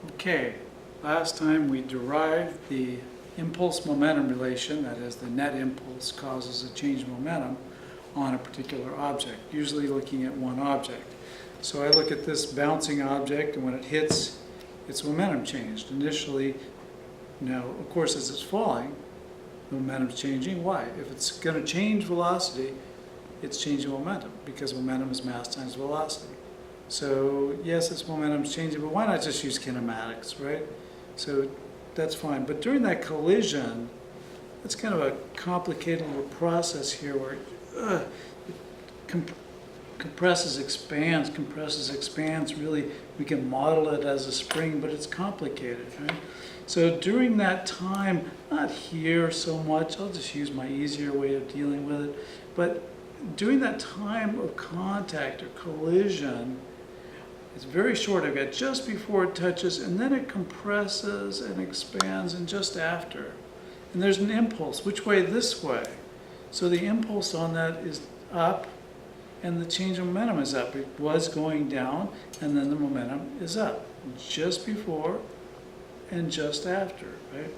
Okay, last time we derived the impulse-momentum relation, that is, the net impulse causes a change in momentum on a particular object, usually looking at one object. So I look at this bouncing object, and when it hits, its momentum changed. Initially, now, of course, as it's falling, the momentum's changing. Why? If it's going to change velocity, it's changing momentum, because momentum is mass times velocity. So yes, its momentum's changing, but why not just use kinematics, right? So that's fine. But during that collision, it's kind of a complicated little process here where it compresses, expands. Really, we can model it as a spring, but it's complicated, right? So during that time, not here so much, I'll just use my easier way of dealing with it, but during that time of contact or collision, it's very short. I've got just before it touches, and then it compresses and expands, and just after. And there's an impulse. Which way? This way. So the impulse on that is up, and the change of momentum is up. It was going down, and then the momentum is up. Just before and just after, right?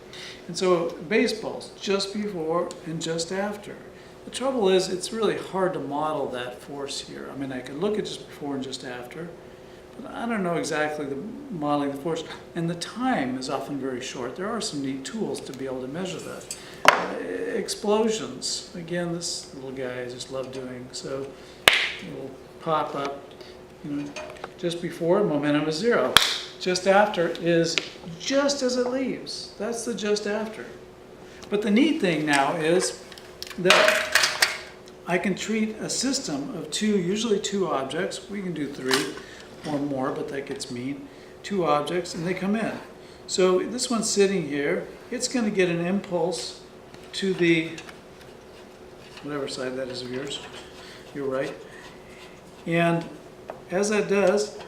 And so baseballs, just before and just after. The trouble is, it's really hard to model that force here. I mean, I could look at just before and just after, but I don't know exactly the modeling the force. And the time is often very short. There are some neat tools to be able to measure that. Explosions, again, this little guy I just love doing. So it'll pop up, just before, momentum is 0. Just after is just as it leaves. That's the just after. But the neat thing now is that I can treat a system of usually two objects. We can do 3 or more, but that gets mean. 2 objects, and they come in. So this one's sitting here. It's going to get an impulse to the, whatever side that is of yours. You're right. And as that does,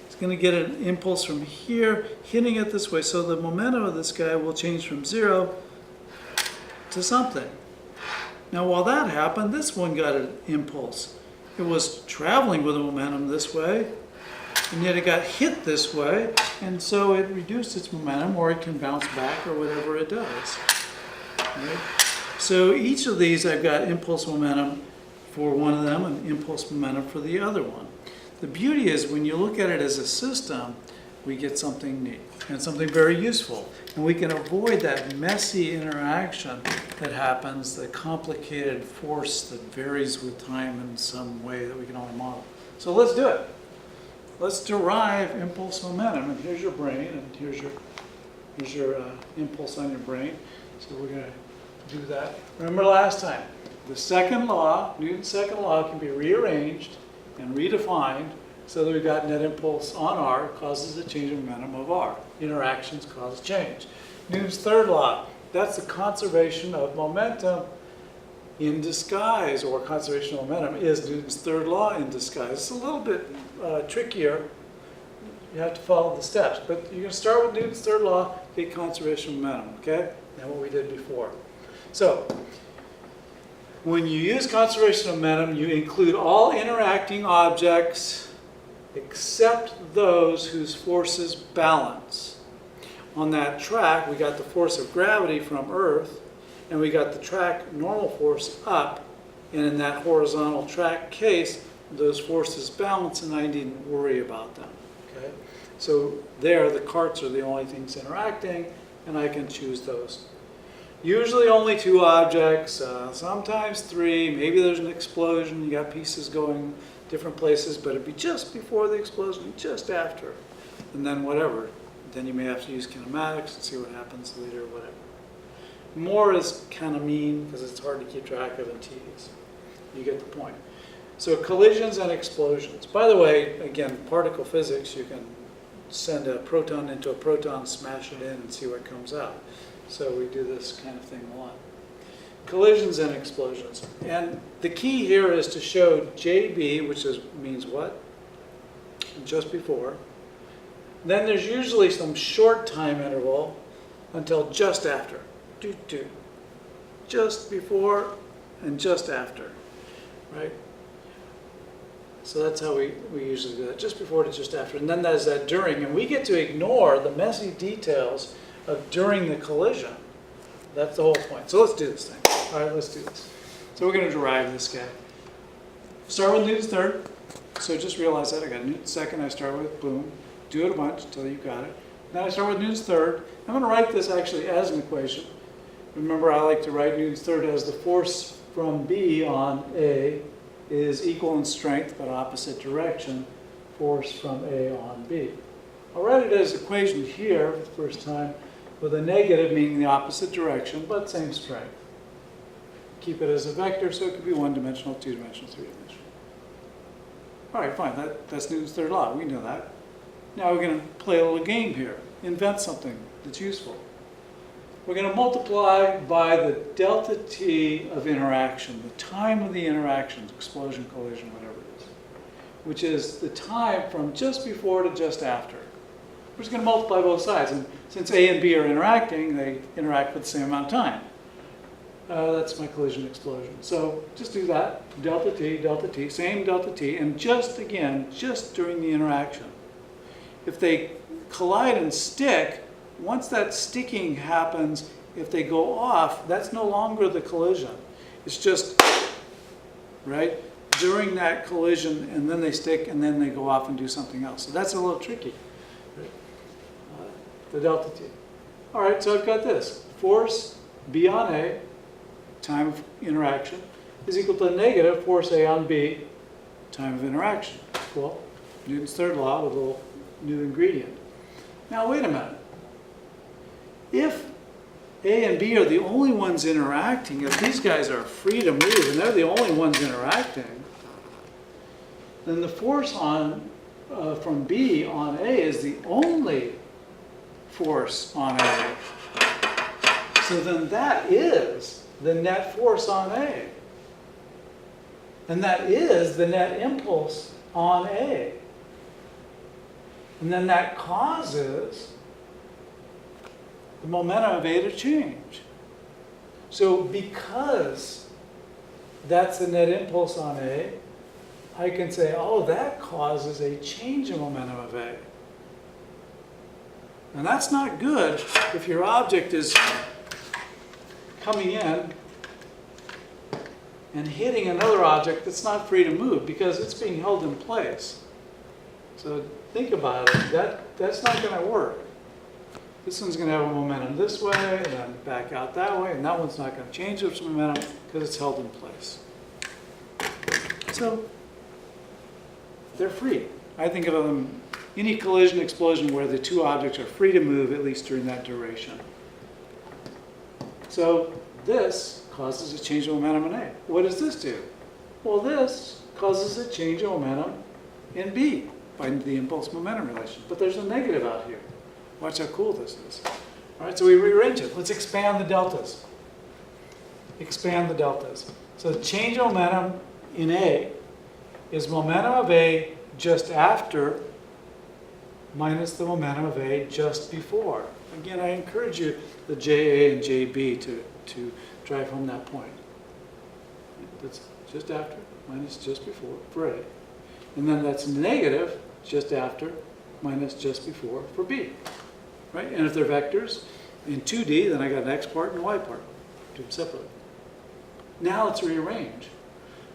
it's going to get an impulse from here, hitting it this way. So the momentum of this guy will change from 0 to something. Now, while that happened, this one got an impulse. It was traveling with a momentum this way, and yet it got hit this way, and so it reduced its momentum, or it can bounce back, or whatever it does. Right? So each of these, I've got impulse momentum for one of them and impulse momentum for the other one. The beauty is, when you look at it as a system, we get something neat and something very useful. And we can avoid that messy interaction that happens, the complicated force that varies with time in some way that we can only model. So let's do it. Let's derive impulse momentum. And here's your brain, and here's your impulse on your brain. So we're going to do that. Remember last time, the second law, Newton's second law, can be rearranged and redefined so that we've got net impulse on R causes a change in momentum of R. Interactions cause change. Newton's third law, that's the conservation of momentum in disguise, or conservation of momentum is Newton's third law in disguise. It's a little bit trickier. You have to follow the steps, but you're going to start with Newton's third law, get conservation of momentum, okay? And what we did before. So, when you use conservation of momentum, you include all interacting objects except those whose forces balance. On that track, we got the force of gravity from Earth, and we got the track normal force up, and in that horizontal track case, those forces balance, and I didn't worry about them. Okay? So there, the carts are the only things interacting, and I can choose those. Usually only 2 objects, sometimes 3, maybe there's an explosion, you got pieces going different places, but it'd be just before the explosion, just after, and then whatever. Then you may have to use kinematics and see what happens later, whatever. More is kind of mean because it's hard to keep track of in tedious. You get the point. So collisions and explosions. By the way, again, particle physics, you can send a proton into a proton, smash it in, and see what comes out. So we do this kind of thing a lot. Collisions and explosions. And the key here is to show JB, which means what? Just before. Then there's usually some short time interval until just after. Just before and just after, right? So that's how we usually do that, just before to just after. And then there's that during, and we get to ignore the messy details of during the collision. That's the whole point. So let's do this thing. All right, let's do this. So we're going to derive this guy. Start with Newton's third. So just realize that I got Newton's second, I start with, boom. Do it a bunch until you got it. Now I start with Newton's third. I'm going to write this actually as an equation. Remember, I like to write Newton's third as the force from B on A is equal in strength but opposite direction, force from A on B. I'll write it as equation here for the first time with a negative meaning the opposite direction, but same strength. Keep it as a vector, so it could be one-dimensional, two-dimensional, three-dimensional. All right, fine. That's Newton's third law. We know that. Now we're going to play a little game here. Invent something that's useful. We're going to multiply by the delta t of interaction, the time of the interaction, explosion, collision, whatever it is, which is the time from just before to just after. We're just going to multiply both sides. And since A and B are interacting, they interact with the same amount of time. That's my collision explosion. So just do that, delta t, same delta t, and just again, just during the interaction. If they collide and stick, once that sticking happens, if they go off, that's no longer the collision. It's just, right, during that collision, and then they stick, and then they go off and do something else. So that's a little tricky, the delta t. All right, so I've got this. Force B on A, time of interaction, is equal to negative force A on B, time of interaction. Well, Newton's third law with a little new ingredient. Now, wait a minute. If A and B are the only ones interacting, if these guys are free to move and they're the only ones interacting, then the force on from B on A is the only force on A. So then that is the net force on A. And that is the net impulse on A. And then that causes the momentum of A to change. So because that's the net impulse on A, I can say, oh, that causes a change in momentum of A. And that's not good if your object is coming in and hitting another object that's not free to move because it's being held in place. So think about it. That's not going to work. This one's going to have a momentum this way, and then back out that way, and that one's not going to change its momentum because it's held in place. So they're free. I think of them any collision explosion where the two objects are free to move, at least during that duration. So this causes a change of momentum in A. What does this do? Well, this causes a change of momentum in B by the impulse-momentum relation. But there's a negative out here. Watch how cool this is. All right, so we rearrange it. Let's expand the deltas. Expand the deltas. So the change of momentum in A is momentum of A just after minus the momentum of A just before. Again, I encourage you, the JA and JB, to drive home that point. That's just after minus just before for A. And then that's negative just after minus just before for B. Right? And if they're vectors in 2D, then I got an X part and a Y part. Do them separately. Now let's rearrange.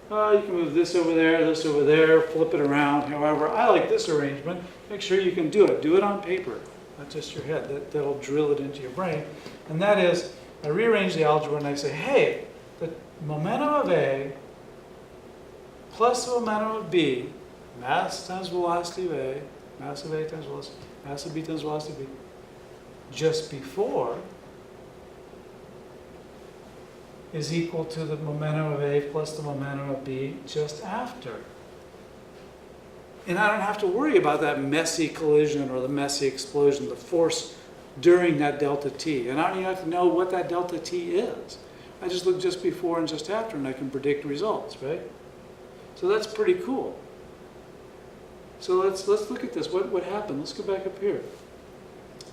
You can move this over there, flip it around. However, I like this arrangement. Make sure you can do it. Do it on paper, not just your head. That'll drill it into your brain. And that is, I rearrange the algebra and I say, hey, the momentum of A plus the momentum of B, mass times velocity of A, mass of A times velocity, mass of B times velocity of B, just before is equal to the momentum of A plus the momentum of B just after. And I don't have to worry about that messy collision or the messy explosion, the force during that delta t. And I don't even have to know what that delta t is. I just look just before and just after and I can predict results, right? So that's pretty cool. So let's look at this. What happened? Let's go back up here.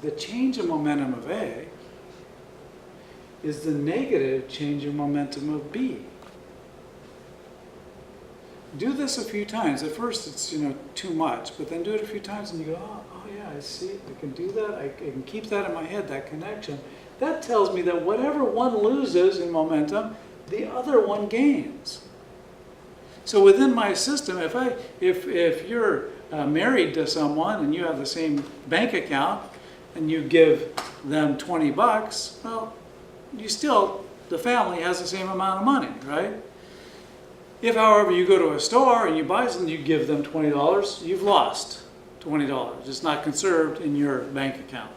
The change in momentum of A is the negative change in momentum of B. Do this a few times. At first it's, too much, but then do it a few times and you go, oh yeah, I see, I can do that, I can keep that in my head, that connection. That tells me that whatever one loses in momentum, the other one gains. So within my system, if you're married to someone and you have the same bank account and you give them 20 bucks, well, the family has the same amount of money, right? If, however, you go to a store and you buy something, you give them $20, you've lost $20. It's not conserved in your bank account.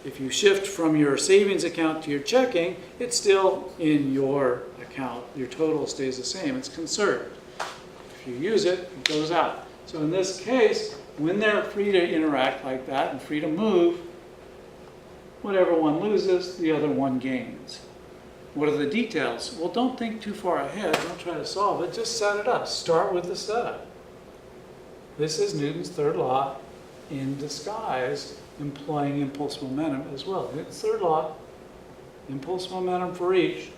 If you shift from your savings account to your checking, it's still in your account. Your total stays the same. It's conserved. If you use it, it goes out. So in this case, when they're free to interact like that and free to move, whatever one loses, the other one gains. What are the details? Well, don't think too far ahead. Don't try to solve it. Just set it up. Start with the setup. This is Newton's third law in disguise, employing impulse momentum as well. Newton's third law, impulse momentum for each.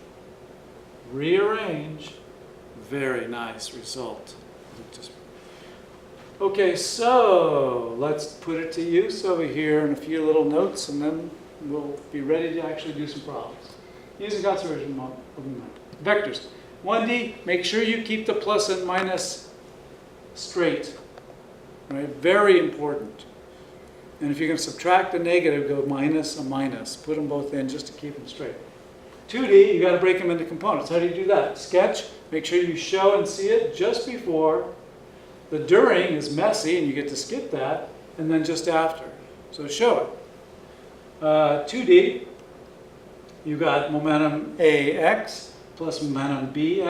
Rearrange. Very nice result. Okay, so let's put it to use over here in a few little notes, and then we'll be ready to actually do some problems. Using conservation of momentum. Vectors. 1D, make sure you keep the plus and minus straight. Right? Very important. And if you can subtract a negative, go minus a minus. Put them both in just to keep them straight. 2D, you got to break them into components. How do you do that? Sketch. Make sure you show and see it just before. The during is messy, and you get to skip that, and then just after. So show it. 2D, you got momentum AX plus momentum B